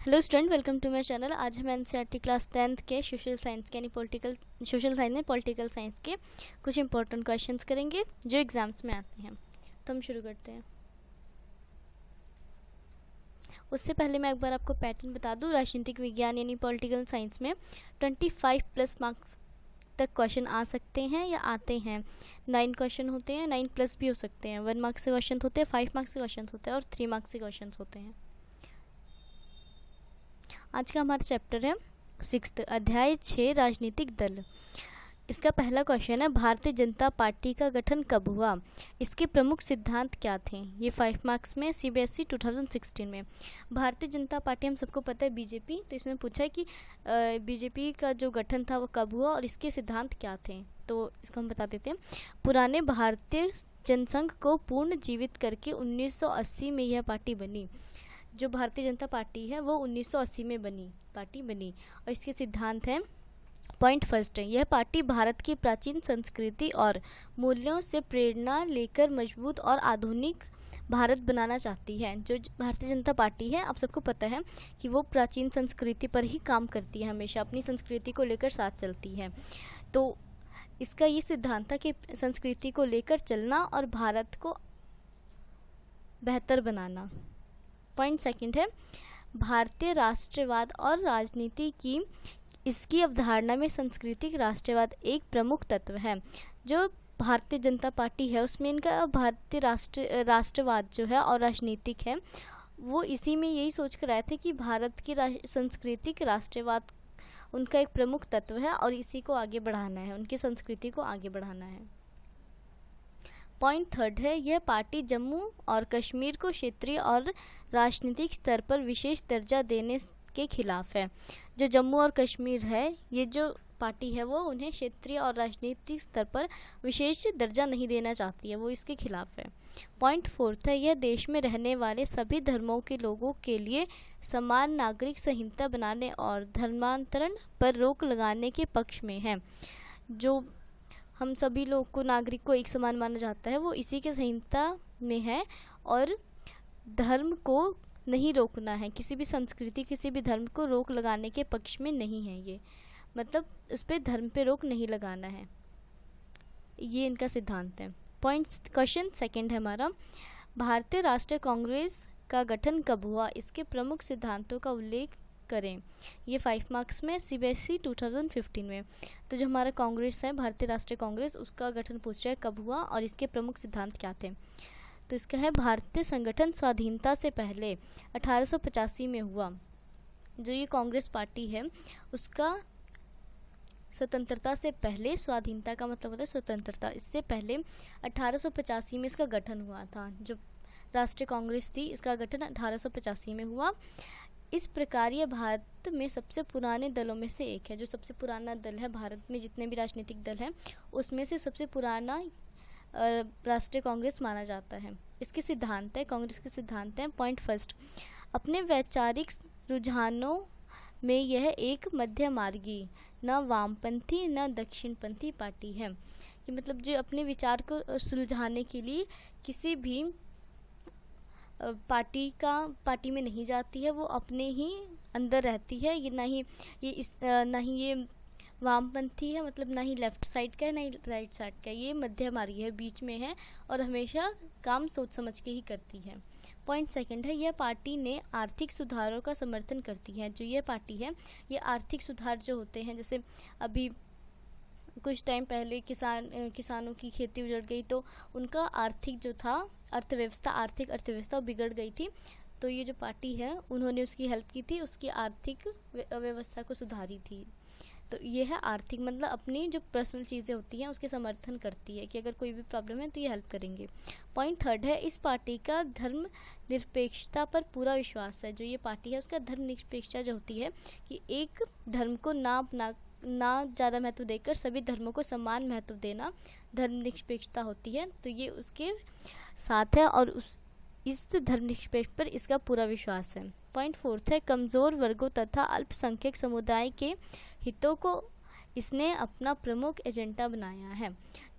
Hello student, welcome to my channel. आज हम NCERT class 10th के सोशल साइंस के यानी सोशल साइंस में पॉलिटिकल साइंस के कुछ इंपॉर्टेंट क्वेश्चंस करेंगे जो एग्जाम्स में आते हैं। तो हम शुरू करते हैं। उससे पहले मैं एक बार आपको पैटर्न बता दूं। राजनीतिक विज्ञान यानी पॉलिटिकल साइंस में 25+ मार्क्स तक क्वेश्चन आ सकते हैं या आते हैं। 9 क्वेश्चन होते हैं, 9+ भी हो सकते हैं। 1 मार्क्स के क्वेश्चन होते हैं, 5 मार्क्स के क्वेश्चन होते हैं और 3 मार्क्स के क्वेश्चन होते हैं। आज का हमारा चैप्टर है 6th अध्याय 6 राजनीतिक दल। इसका पहला क्वेश्चन है, भारतीय जनता पार्टी का गठन कब हुआ? इसके प्रमुख सिद्धांत क्या थे? ये 5 मार्क्स में सीबीएसई 2016 में। भारतीय जनता पार्टी हम सबको पता है बीजेपी, तो इसमें पूछा है कि बीजेपी का जो गठन था वो कब हुआ और इसके सिद्धांत क्या थे। तो इसको हम बता देते हैं। पुराने भारतीय जनसंघ को पुनर्जीवित करके 1980 में यह पार्टी बनी। जो भारतीय जनता पार्टी है वो 1980 में पार्टी बनी और इसके सिद्धांत हैं। पॉइंट फर्स्ट है, यह पार्टी भारत की प्राचीन संस्कृति और मूल्यों से प्रेरणा लेकर मजबूत और आधुनिक भारत बनाना चाहती है। जो भारतीय जनता पार्टी है, आप सबको पता है कि वो प्राचीन संस्कृति पर ही काम करती है, हमेशा अपनी संस्कृति को लेकर साथ चलती है। तो इसका ये सिद्धांत था कि संस्कृति को लेकर चलना और भारत को बेहतर बनाना। पॉइंट सेकंड है, भारतीय राष्ट्रवाद और राजनीति की इसकी अवधारणा में सांस्कृतिक राष्ट्रवाद एक प्रमुख तत्व है। जो भारतीय जनता पार्टी है उसमें इनका भारतीय राष्ट्रवाद जो है और राजनीतिक है वो इसी में यही सोच कर आए थे कि भारत की सांस्कृतिक राष्ट्रवाद उनका एक प्रमुख तत्व है और इसी को आगे बढ़ाना है, उनकी संस्कृति को आगे बढ़ाना है। पॉइंट थर्ड है, यह पार्टी जम्मू और कश्मीर को क्षेत्रीय और राजनीतिक स्तर पर विशेष दर्जा देने के खिलाफ है। जो जम्मू और कश्मीर है, ये जो पार्टी है वो उन्हें क्षेत्रीय और राजनीतिक स्तर पर विशेष दर्जा नहीं देना चाहती है, वो इसके खिलाफ है। पॉइंट फोर्थ है, यह देश में रहने वाले सभी धर्मों के लोगों के लिए समान नागरिक संहिता बनाने और धर्मांतरण पर रोक लगाने के पक्ष में है। जो हम सभी लोग को नागरिक को एक समान माना जाता है वो इसी के संहिता में है और धर्म को नहीं रोकना है, किसी भी संस्कृति किसी भी धर्म को रोक लगाने के पक्ष में नहीं है। ये मतलब उस पर धर्म पे रोक नहीं लगाना है, ये इनका सिद्धांत है। क्वेश्चन सेकंड है हमारा, भारतीय राष्ट्रीय कांग्रेस का गठन कब हुआ? इसके प्रमुख सिद्धांतों का उल्लेख करें। ये 5 मार्क्स में सीबीएसई 2015 में। तो जो हमारा कांग्रेस है, भारतीय राष्ट्रीय कांग्रेस, उसका गठन पूछ रहा है कब हुआ और इसके प्रमुख सिद्धांत क्या थे। तो इसका है, भारतीय संगठन स्वाधीनता से पहले 1885 में हुआ। जो ये कांग्रेस पार्टी है उसका स्वतंत्रता से पहले, स्वाधीनता का मतलब होता है स्वतंत्रता, इससे पहले 1885 में इसका गठन हुआ था। जो राष्ट्रीय कांग्रेस थी इसका गठन 1885 में हुआ। इस प्रकार ये भारत में सबसे पुराने दलों में से एक है। जो सबसे पुराना दल है भारत में, जितने भी राजनीतिक दल हैं उसमें से सबसे पुराना राष्ट्रीय कांग्रेस माना जाता है। इसके सिद्धांत है, कांग्रेस के सिद्धांत हैं। पॉइंट फर्स्ट, अपने वैचारिक रुझानों में यह एक मध्य मार्गी, न वामपंथी न दक्षिणपंथी पार्टी है। कि मतलब जो अपने विचार को सुलझाने के लिए किसी भी पार्टी में नहीं जाती है, वो अपने ही अंदर रहती है। ये ना ही ये वामपंथी है, मतलब ना ही लेफ्ट साइड का है ना ही राइट साइड का है, ये मध्य मार्गी है, बीच में है और हमेशा काम सोच समझ के ही करती है। पॉइंट सेकंड है, यह पार्टी ने आर्थिक सुधारों का समर्थन करती है। जो ये पार्टी है ये आर्थिक सुधार जो होते हैं, जैसे अभी कुछ टाइम पहले किसानों की खेती उजड़ गई तो उनका आर्थिक जो था आर्थिक अर्थव्यवस्था बिगड़ गई थी। तो ये जो पार्टी है उन्होंने उसकी हेल्प की थी, उसकी आर्थिक व्यवस्था को सुधारी थी। तो ये है आर्थिक, मतलब अपनी जो पर्सनल चीज़ें होती हैं उसके समर्थन करती है कि अगर कोई भी प्रॉब्लम है तो ये हेल्प करेंगे। पॉइंट थर्ड है, इस पार्टी का धर्म निरपेक्षता पर पूरा विश्वास है। जो ये पार्टी है उसका धर्म निरपेक्षता जो होती है कि एक धर्म को ना ज़्यादा महत्व देकर सभी धर्मों को समान महत्व देना धर्मनिरपेक्षता होती है। तो ये उसके साथ है और इस धर्मनिरपेक्ष पर इसका पूरा विश्वास है। पॉइंट फोर्थ है, कमज़ोर वर्गों तथा अल्पसंख्यक समुदाय के हितों को इसने अपना प्रमुख एजेंडा बनाया है।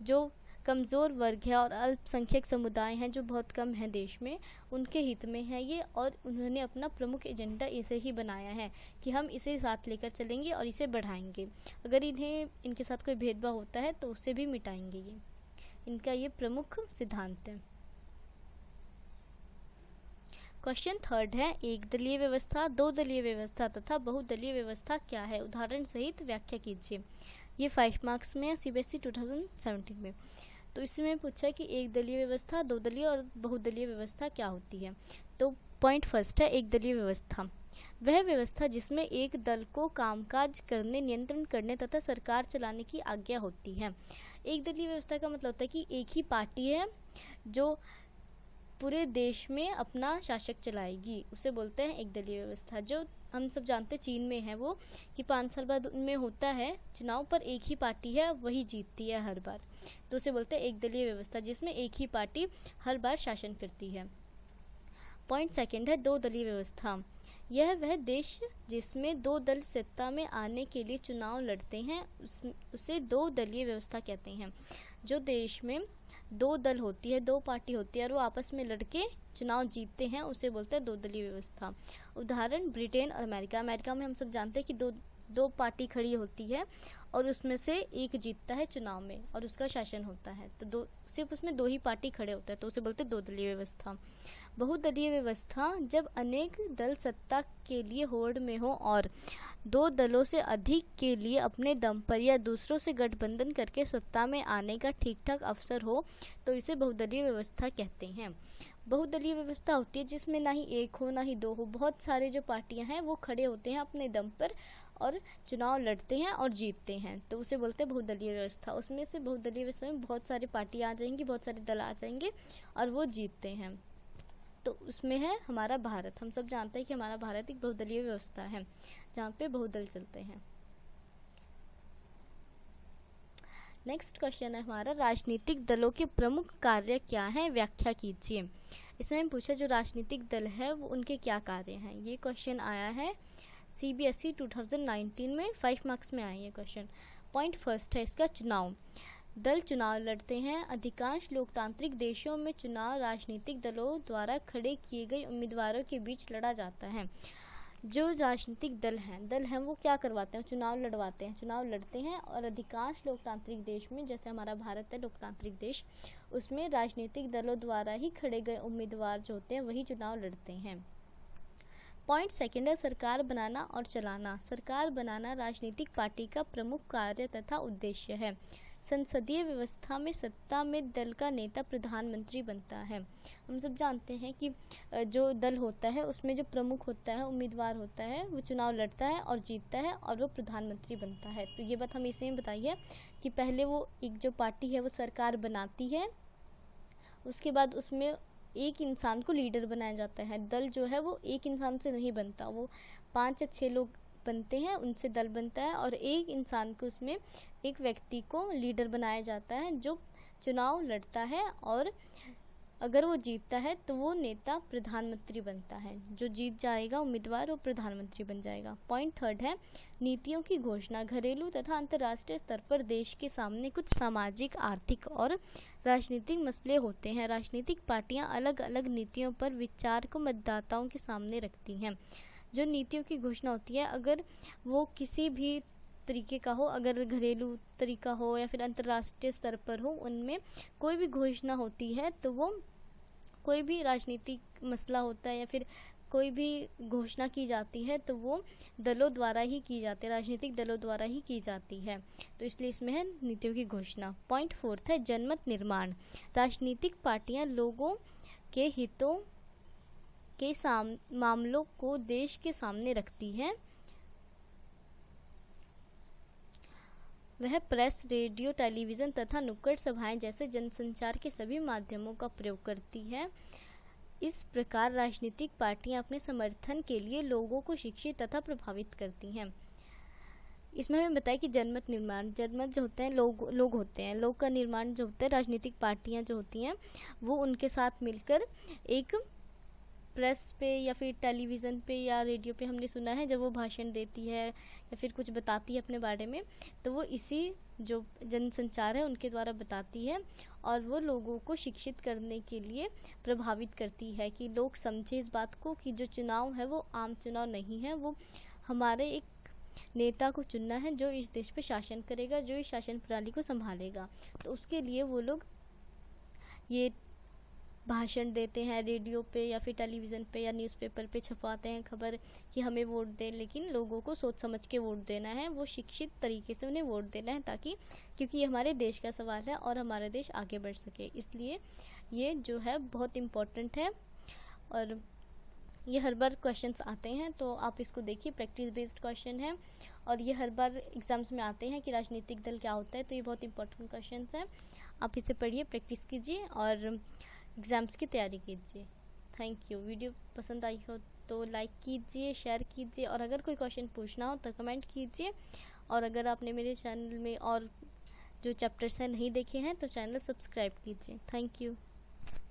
जो कमज़ोर वर्ग है और अल्पसंख्यक समुदाय हैं जो बहुत कम हैं देश में, उनके हित में है ये, और उन्होंने अपना प्रमुख एजेंडा इसे ही बनाया है कि हम इसे साथ लेकर चलेंगे और इसे बढ़ाएंगे। अगर इनके साथ कोई भेदभाव होता है तो उसे भी मिटाएंगे। ये इनका ये प्रमुख सिद्धांत है। क्वेश्चन थर्ड है, एक दलीय व्यवस्था, दो दलीय व्यवस्था तथा बहुदलीय व्यवस्था क्या है? उदाहरण सहित व्याख्या कीजिए। ये 5 मार्क्स में है CBSE 2017 में। तो इसमें पूछा है कि एक दलीय व्यवस्था, दो दलीय और बहुदलीय व्यवस्था क्या होती है। तो पॉइंट फर्स्ट है, एक दलीय व्यवस्था वह व्यवस्था जिसमें एक दल को कामकाज करने, नियंत्रण करने तथा सरकार चलाने की आज्ञा होती है। एक दलीय व्यवस्था का मतलब होता है कि एक ही पार्टी है जो पूरे देश में अपना शासक चलाएगी, उसे बोलते हैं एक दलीय व्यवस्था। जो हम सब जानते हैं चीन में है वो कि 5 साल बाद उनमें होता है चुनाव, पर एक ही पार्टी है वही जीतती है हर बार, तो उसे बोलते हैं एक दलीय व्यवस्था जिसमें एक ही पार्टी हर बार शासन करती है। पॉइंट सेकंड है, दो दलीय व्यवस्था। यह वह देश जिसमें दो दल सत्ता में आने के लिए चुनाव लड़ते हैं उसे दो दलीय व्यवस्था कहते हैं। जो देश में दो दल होती है, दो पार्टी होती है और वो आपस में लड़के चुनाव जीतते हैं उसे बोलते हैं दो दलीय व्यवस्था। उदाहरण ब्रिटेन और अमेरिका। अमेरिका में हम सब जानते हैं कि दो पार्टी खड़ी होती है और उसमें से एक जीतता है चुनाव में और उसका शासन होता है, तो सिर्फ उसमें दो ही पार्टी खड़े होते हैं, तो उसे बोलते हैं दो दलीय व्यवस्था। बहुदलीय व्यवस्था, जब अनेक दल सत्ता के लिए होड़ में हो और दो दलों से अधिक के लिए अपने दम पर या दूसरों से गठबंधन करके सत्ता में आने का ठीक ठाक अवसर हो, तो इसे बहुदलीय व्यवस्था कहते हैं। बहुदलीय व्यवस्था होती है जिसमें ना ही एक हो ना ही दो हो, बहुत सारे जो पार्टियां हैं वो खड़े होते हैं अपने दम पर और चुनाव लड़ते हैं और जीतते हैं, तो उसे बोलते हैं बहुदलीय व्यवस्था। उसमें से बहुदलीय व्यवस्था में बहुत सारी पार्टियां आ जाएंगी, बहुत सारे दल आ जाएंगे और वो जीतते हैं। तो उसमें है हमारा भारत। हम सब जानते हैं कि हमारा भारत एक बहुदलीय व्यवस्था है जहाँ पे बहुदल चलते हैं। नेक्स्ट क्वेश्चन है हमारा, राजनीतिक दलों के प्रमुख कार्य क्या हैं, व्याख्या कीजिए। इसमें पूछा जो राजनीतिक दल है वो उनके क्या कार्य हैं। ये क्वेश्चन आया है CBSE 2019 में, 5 मार्क्स में आया ये क्वेश्चन। पॉइंट फर्स्ट है इसका, चुनाव। दल चुनाव लड़ते हैं। अधिकांश लोकतांत्रिक देशों में चुनाव राजनीतिक दलों द्वारा खड़े किए गए उम्मीदवारों के बीच लड़ा जाता है। जो राजनीतिक दल हैं वो क्या करवाते हैं, चुनाव लड़वाते हैं, चुनाव लड़ते हैं। और अधिकांश लोकतांत्रिक देश में, जैसे हमारा भारत है लोकतांत्रिक देश, उसमें राजनीतिक दलों द्वारा ही खड़े गए उम्मीदवार जो होते हैं वही चुनाव लड़ते हैं। पॉइंट सेकंड है, सरकार बनाना और चलाना। सरकार बनाना राजनीतिक पार्टी का प्रमुख कार्य तथा उद्देश्य है। संसदीय व्यवस्था में सत्ता में दल का नेता प्रधानमंत्री बनता है। हम सब जानते हैं कि जो दल होता है उसमें जो प्रमुख होता है, उम्मीदवार होता है, वो चुनाव लड़ता है और जीतता है और वो प्रधानमंत्री बनता है। तो ये बात हमें इसमें बताइए कि पहले वो एक जो पार्टी है वो सरकार बनाती है, उसके बाद उसमें एक इंसान को लीडर बनाया जाता है। दल जो है वो एक इंसान से नहीं बनता, वो 5 या 6 लोग बनते हैं, उनसे दल बनता है और एक इंसान को, उसमें एक व्यक्ति को लीडर बनाया जाता है जो चुनाव लड़ता है और अगर वो जीतता है तो वो नेता प्रधानमंत्री बनता है। जो जीत जाएगा उम्मीदवार वो प्रधानमंत्री बन जाएगा। पॉइंट थर्ड है, नीतियों की घोषणा। घरेलू तथा अंतर्राष्ट्रीय स्तर पर देश के सामने कुछ सामाजिक, आर्थिक और राजनीतिक मसले होते हैं। राजनीतिक पार्टियां अलग अलग नीतियों पर विचार को मतदाताओं के सामने रखती हैं। जो नीतियों की घोषणा होती है, अगर वो किसी भी तरीके का हो, अगर घरेलू तरीका हो या फिर अंतर्राष्ट्रीय स्तर पर हो, उनमें कोई भी घोषणा होती है तो वो कोई भी राजनीतिक मसला होता है या फिर कोई भी घोषणा की जाती है तो वो दलों द्वारा ही की जाती है, राजनीतिक दलों द्वारा ही की जाती है, तो इसलिए इसमें है नीतियों की घोषणा। पॉइंट फोर्थ है, जनमत निर्माण। राजनीतिक पार्टियां लोगों के हितों के मामलों को देश के सामने रखती हैं। वह प्रेस, रेडियो, टेलीविज़न तथा नुक्कड़ सभाएं जैसे जनसंचार के सभी माध्यमों का प्रयोग करती है। इस प्रकार राजनीतिक पार्टियां अपने समर्थन के लिए लोगों को शिक्षित तथा प्रभावित करती हैं। इसमें हमें बताया कि जनमत निर्माण, जनमत जो होते हैं लोग होते हैं, लोग का निर्माण जो होता है, राजनीतिक पार्टियां जो होती हैं वो उनके साथ मिलकर एक प्रेस पे या फिर टेलीविज़न पे या रेडियो पे हमने सुना है, जब वो भाषण देती है या फिर कुछ बताती है अपने बारे में, तो वो इसी जो जनसंचार है उनके द्वारा बताती है, और वो लोगों को शिक्षित करने के लिए प्रभावित करती है कि लोग समझे इस बात को कि जो चुनाव है वो आम चुनाव नहीं है, वो हमारे एक नेता को चुनना है जो इस देश पे शासन करेगा, जो इस शासन प्रणाली को संभालेगा। तो उसके लिए वो लोग ये भाषण देते हैं, रेडियो पे या फिर टेलीविज़न पे या न्यूज़पेपर पे छपवाते हैं खबर कि हमें वोट दें, लेकिन लोगों को सोच समझ के वोट देना है, वो शिक्षित तरीके से उन्हें वोट देना है, ताकि क्योंकि ये हमारे देश का सवाल है और हमारा देश आगे बढ़ सके, इसलिए ये जो है बहुत इम्पोर्टेंट है। और ये हर बार क्वेश्चंस आते हैं, तो आप इसको देखिए, प्रैक्टिस बेस्ड क्वेश्चन है और ये हर बार एग्ज़ाम्स में आते हैं कि राजनीतिक दल क्या होता है, तो ये बहुत इंपॉर्टेंट क्वेश्चंस हैं। आप इसे पढ़िए, प्रैक्टिस कीजिए और एग्ज़ाम्स की तैयारी कीजिए। Thank you. वीडियो पसंद आई हो तो लाइक कीजिए, शेयर कीजिए, और अगर कोई क्वेश्चन पूछना हो तो कमेंट कीजिए। और अगर आपने मेरे चैनल में और जो चैप्टर्स हैं नहीं देखे हैं तो चैनल सब्सक्राइब कीजिए। Thank you.